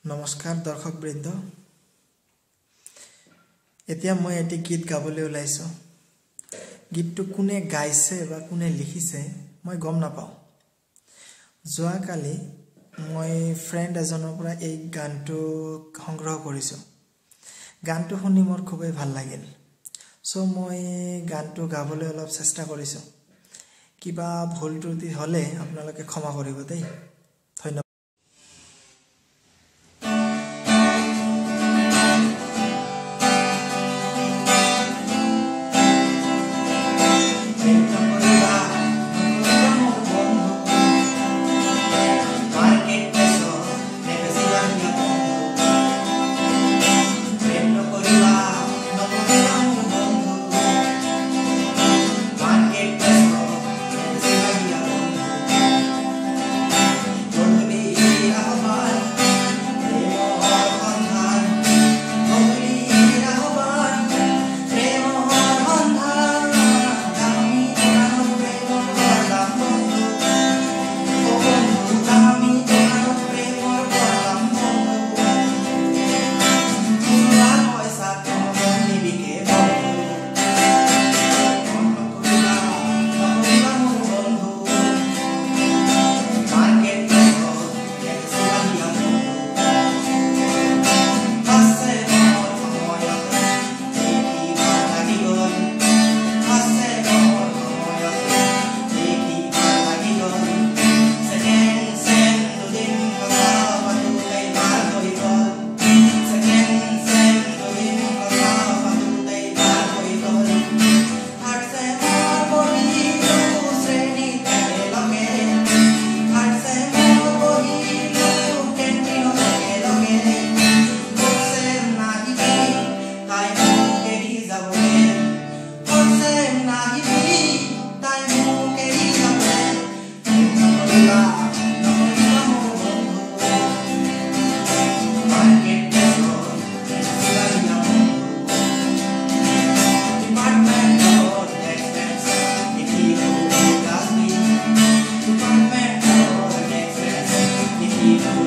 নমস্কাৰ দৰ্শক বৃন্দ এতিয়া মই এটি গীত গাবলৈ ওলাইছো গীতটো কোনে গাইছে বা কোনে লিখিছে মই গম নাপাও যোৱা কালি মই ফ্ৰেন্ড এজনৰ পৰা এই গানটো সংগ্ৰহ কৰিছো গানটো শুনি মোৰ খুবেই ভাল লাগিল সো মই গানটো গাবলৈ অলপ চেষ্টা কৰিছো কিবা ভুল ত্ৰুটি হলে আপোনালোকে ক্ষমা কৰিব দেই ধন্যবাদ Thank you.